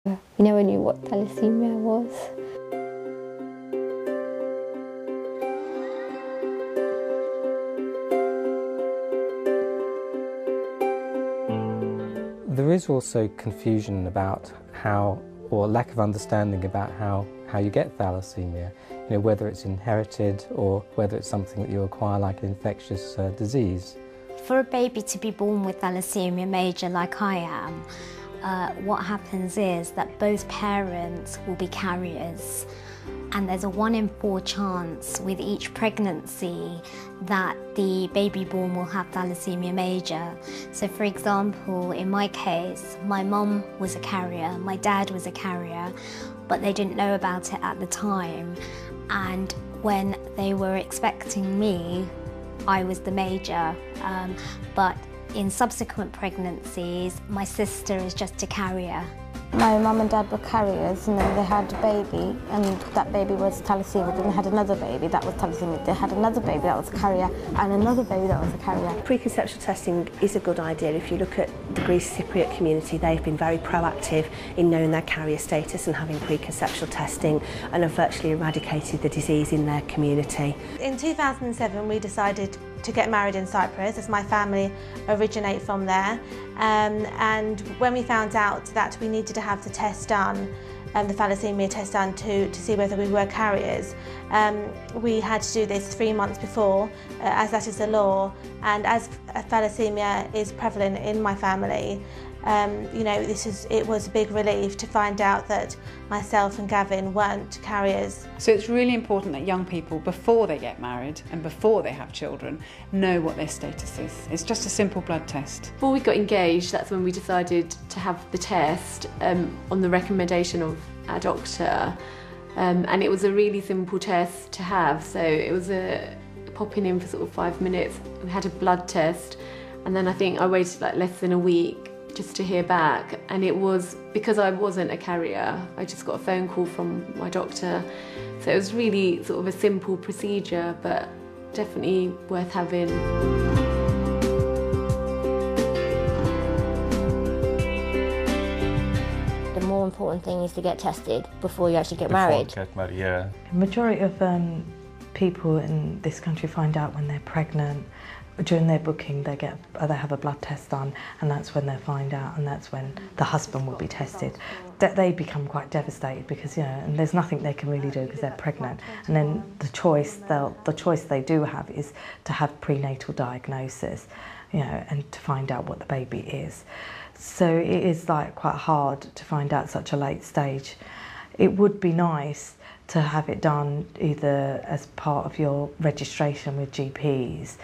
We never knew what thalassemia was. There is also confusion about how, or lack of understanding about how you get thalassemia, whether it's inherited or whether it's something that you acquire like an infectious disease. For a baby to be born with thalassaemia major like I am, what happens is that both parents will be carriers, and there's a 1 in 4 chance with each pregnancy that the baby born will have thalassaemia major. So for example, in my case, my mum was a carrier, my dad was a carrier, but they didn't know about it at the time. And when they were expecting me, I was the major. But in subsequent pregnancies, my sister is just a carrier. My mum and dad were carriers, and then they had a baby, and that baby was thalassaemia. Then they had another baby that was thalassaemia. They had another baby that was a carrier, and another baby that was a carrier. Preconception testing is a good idea. If you look at the Greece Cypriot community, they've been very proactive in knowing their carrier status and having preconception testing, and have virtually eradicated the disease in their community. In 2007 we decided to get married in Cyprus, as my family originate from there, and when we found out that we needed to have the test done, the thalassaemia test done to see whether we were carriers, we had to do this 3 months before, as that is the law, and as thalassaemia is prevalent in my family, it was a big relief to find out that myself and Gavin weren't carriers. So it's really important that young people, before they get married and before they have children, know what their status is. It's just a simple blood test. Before we got engaged, that's when we decided to have the test on the recommendation of our doctor, and it was a really simple test to have. So it was popping in for sort of 5 minutes. We had a blood test, and then I think I waited like less than a week just to hear back, and it was because I wasn't a carrier. I just got a phone call from my doctor, so it was really sort of a simple procedure, but definitely worth having. The more important thing is to get tested before you actually get married. Get married, yeah. The majority of people in this country find out when they're pregnant. During their booking, they have a blood test done, and that's when they find out, and that's when the husband will be tested. That they become quite devastated because and there's nothing they can really do because they're pregnant. And then the choice they do have is to have prenatal diagnosis, and to find out what the baby is. So it is like quite hard to find out such a late stage. It would be nice to have it done either as part of your registration with GPs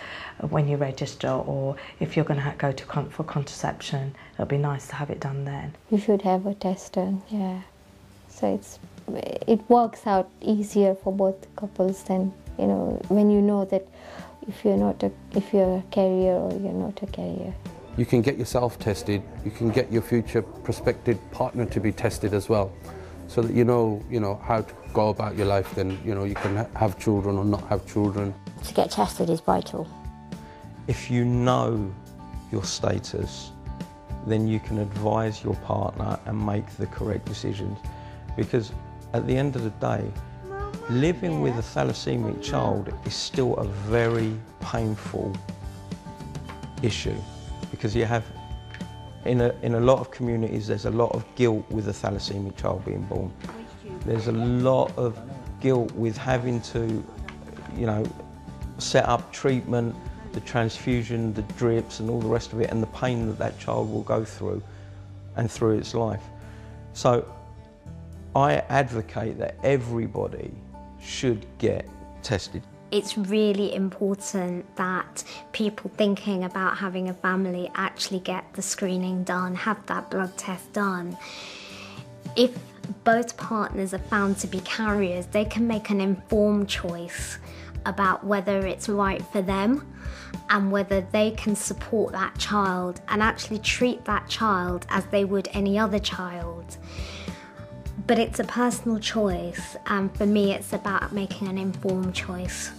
when you register, or if you're going to go for contraception, it'll be nice to have it done then. You should have a test done, yeah. So it works out easier for both couples than, when you know that if you're a carrier or you're not a carrier. You can get yourself tested, you can get your future prospective partner to be tested as well, so that you know how to go about your life. Then you can have children or not have children. To get tested is vital. If you know your status, then you can advise your partner and make the correct decisions. Because at the end of the day, living with a thalassaemic child is still a very painful issue, because you have, in a lot of communities, there's a lot of guilt with a thalassaemic child being born. There's a lot of guilt with having to, set up treatment, the transfusion, the drips and all the rest of it, and the pain that child will go through and through its life. So I advocate that everybody should get tested. It's really important that people thinking about having a family actually get the screening done, have that blood test done. If both partners are found to be carriers, they can make an informed choice about whether it's right for them and whether they can support that child and actually treat that child as they would any other child. But it's a personal choice, and for me it's about making an informed choice.